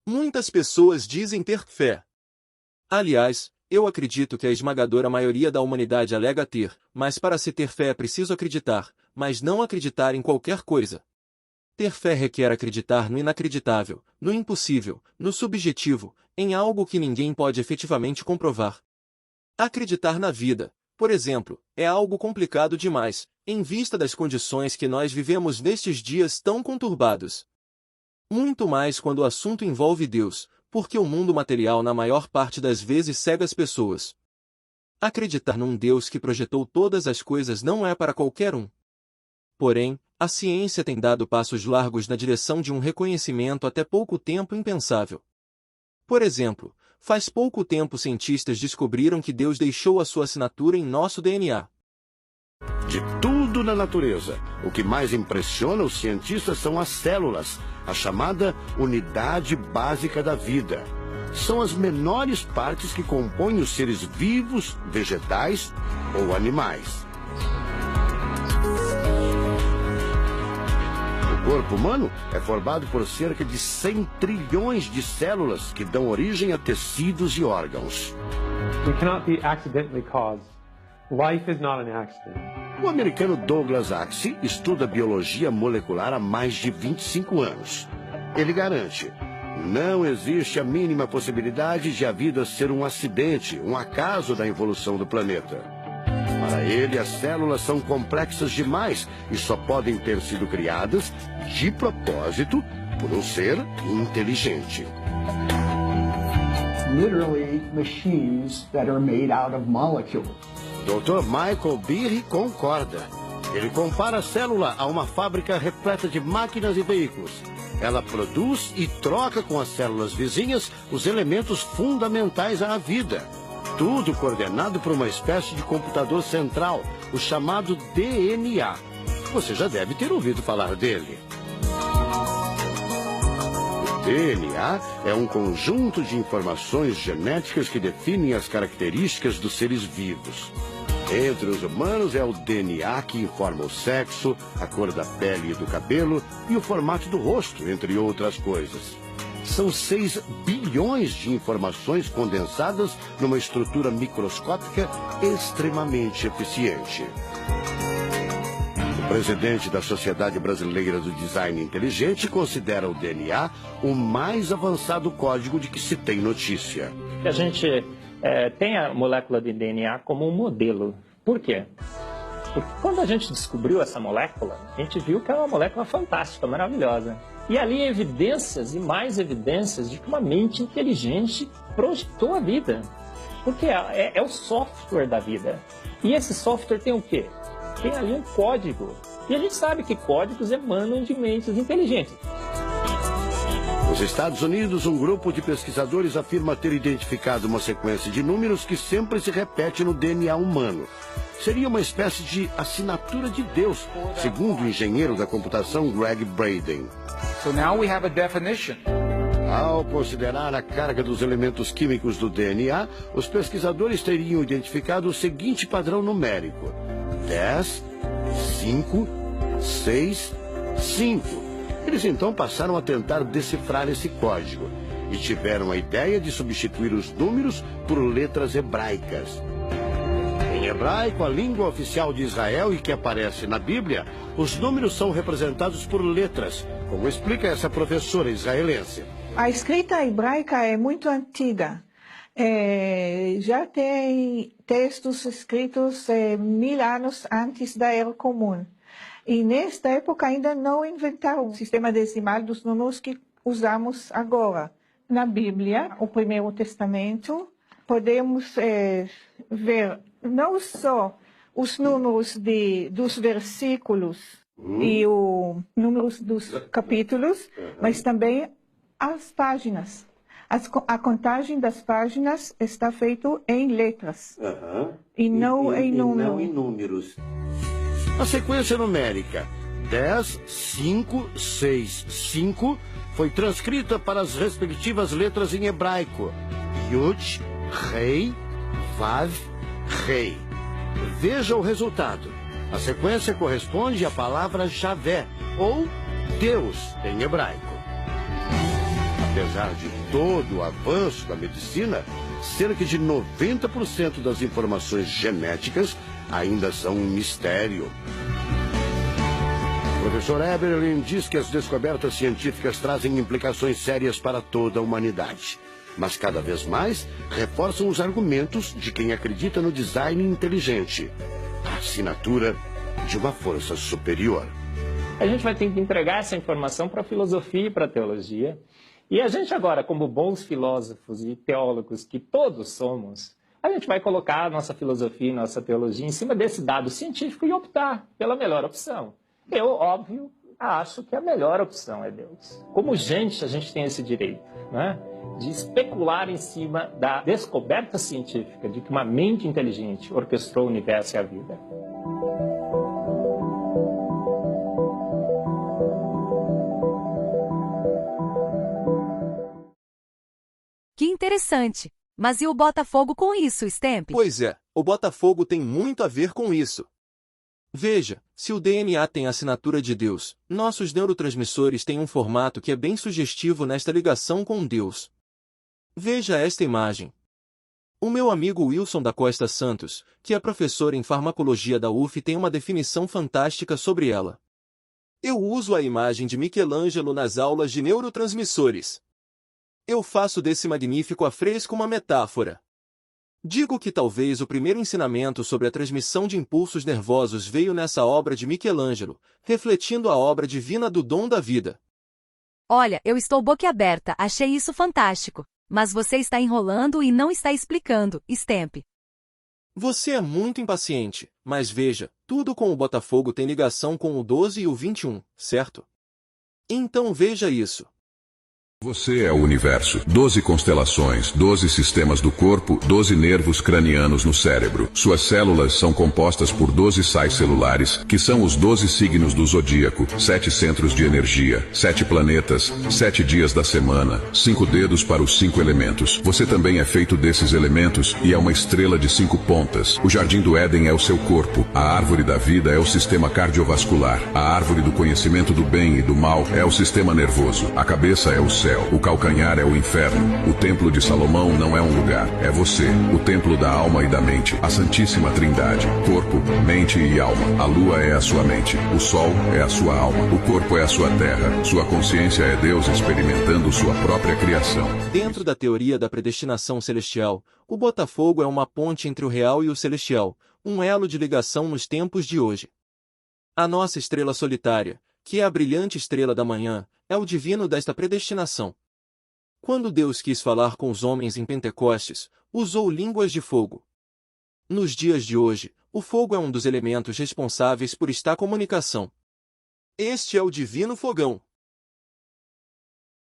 Muitas pessoas dizem ter fé. Aliás, eu acredito que a esmagadora maioria da humanidade alega ter, mas para se ter fé é preciso acreditar, mas não acreditar em qualquer coisa. Ter fé requer acreditar no inacreditável, no impossível, no subjetivo, em algo que ninguém pode efetivamente comprovar. Acreditar na vida, por exemplo, é algo complicado demais, em vista das condições que nós vivemos nestes dias tão conturbados. Muito mais quando o assunto envolve Deus, porque o mundo material na maior parte das vezes cega as pessoas. Acreditar num Deus que projetou todas as coisas não é para qualquer um. Porém, a ciência tem dado passos largos na direção de um reconhecimento até pouco tempo impensável. Por exemplo, faz pouco tempo cientistas descobriram que Deus deixou a sua assinatura em nosso DNA. De tudo na natureza, o que mais impressiona os cientistas são as células, a chamada unidade básica da vida. São as menores partes que compõem os seres vivos, vegetais ou animais. O corpo humano é formado por cerca de 100 trilhões de células que dão origem a tecidos e órgãos. We cannot be accidentally caused. Life is not an accident. O americano Douglas Axie estuda biologia molecular há mais de 25 anos. Ele garante: não existe a mínima possibilidade de a vida ser um acidente, um acaso da evolução do planeta. Para ele, as células são complexas demais e só podem ter sido criadas, de propósito, por um ser inteligente. Literally machines that are made out of molecules. Dr. Michael Behe concorda. Ele compara a célula a uma fábrica repleta de máquinas e veículos. Ela produz e troca com as células vizinhas os elementos fundamentais à vida. Tudo coordenado por uma espécie de computador central, o chamado DNA. Você já deve ter ouvido falar dele. O DNA é um conjunto de informações genéticas que definem as características dos seres vivos. Entre os humanos é o DNA que informa o sexo, a cor da pele e do cabelo e o formato do rosto, entre outras coisas. São 6 bilhões de informações condensadas numa estrutura microscópica extremamente eficiente. O presidente da Sociedade Brasileira do Design Inteligente considera o DNA o mais avançado código de que se tem notícia. A gente tem a molécula de DNA como um modelo. Por quê? Porque quando a gente descobriu essa molécula, a gente viu que é uma molécula fantástica, maravilhosa. E ali evidências e mais evidências de que uma mente inteligente projetou a vida. Porque é o software da vida. E esse software tem o quê? Tem ali um código. E a gente sabe que códigos emanam de mentes inteligentes. Nos Estados Unidos, um grupo de pesquisadores afirma ter identificado uma sequência de números que sempre se repete no DNA humano. Seria uma espécie de assinatura de Deus, segundo o engenheiro da computação Greg Braden. So now we have a definition. Ao considerar a carga dos elementos químicos do DNA, os pesquisadores teriam identificado o seguinte padrão numérico: 10, 5, 6, 5. Eles então passaram a tentar decifrar esse código e tiveram a ideia de substituir os números por letras hebraicas. Em hebraico, a língua oficial de Israel e que aparece na Bíblia, os números são representados por letras, como explica essa professora israelense. A escrita hebraica é muito antiga. Já tem textos escritos 1000 anos antes da Era Comum. E nesta época ainda não inventaram o sistema decimal dos números que usamos agora. Na Bíblia, o Primeiro Testamento, podemos ver não só os números dos versículos e os números dos capítulos, mas também as páginas. A contagem das páginas está feita em letras e não em números. A sequência numérica 10, 5, 6, 5 foi transcrita para as respectivas letras em hebraico: Yud, Rei, Vav, Rei. Veja o resultado. A sequência corresponde à palavra Javé, ou Deus, em hebraico. A Apesar de todo o avanço da medicina, cerca de 90% das informações genéticas ainda são um mistério. O professor Eberlin diz que as descobertas científicas trazem implicações sérias para toda a humanidade, mas cada vez mais reforçam os argumentos de quem acredita no design inteligente, a assinatura de uma força superior. A gente vai ter que entregar essa informação para a filosofia e para a teologia. E a gente agora, como bons filósofos e teólogos que todos somos, a gente vai colocar a nossa filosofia e nossa teologia em cima desse dado científico e optar pela melhor opção. Eu, óbvio, acho que a melhor opção é Deus. Como gente, a gente tem esse direito, né, de especular em cima da descoberta científica de que uma mente inteligente orquestrou o universo e a vida. Que interessante. Mas e o Botafogo com isso, Stamp? Pois é, o Botafogo tem muito a ver com isso. Veja, se o DNA tem a assinatura de Deus, nossos neurotransmissores têm um formato que é bem sugestivo nesta ligação com Deus. Veja esta imagem. O meu amigo Wilson da Costa Santos, que é professor em farmacologia da UF, tem uma definição fantástica sobre ela. Eu uso a imagem de Michelangelo nas aulas de neurotransmissores. Eu faço desse magnífico afresco uma metáfora. Digo que talvez o primeiro ensinamento sobre a transmissão de impulsos nervosos veio nessa obra de Michelangelo, refletindo a obra divina do dom da vida. Olha, eu estou boquiaberta, achei isso fantástico. Mas você está enrolando e não está explicando, Stamp. Você é muito impaciente, mas veja, tudo com o Botafogo tem ligação com o 12 e o 21, certo? Então veja isso. Você é o universo. 12 constelações, 12 sistemas do corpo, 12 nervos cranianos no cérebro. Suas células são compostas por 12 sais celulares, que são os 12 signos do zodíaco, 7 centros de energia, 7 planetas, 7 dias da semana, 5 dedos para os 5 elementos. Você também é feito desses elementos e é uma estrela de 5 pontas. O jardim do Éden é o seu corpo. A árvore da vida é o sistema cardiovascular. A árvore do conhecimento do bem e do mal é o sistema nervoso. A cabeça é o céu. O calcanhar é o inferno. O templo de Salomão não é um lugar, é você. O templo da alma e da mente. A Santíssima Trindade. Corpo, mente e alma. A lua é a sua mente. O sol é a sua alma. O corpo é a sua terra. Sua consciência é Deus experimentando sua própria criação. Dentro da teoria da predestinação celestial, o Botafogo é uma ponte entre o real e o celestial, um elo de ligação nos tempos de hoje. A nossa estrela solitária, que é a brilhante estrela da manhã, é o divino desta predestinação. Quando Deus quis falar com os homens em Pentecostes, usou línguas de fogo. Nos dias de hoje, o fogo é um dos elementos responsáveis por esta comunicação. Este é o divino fogão.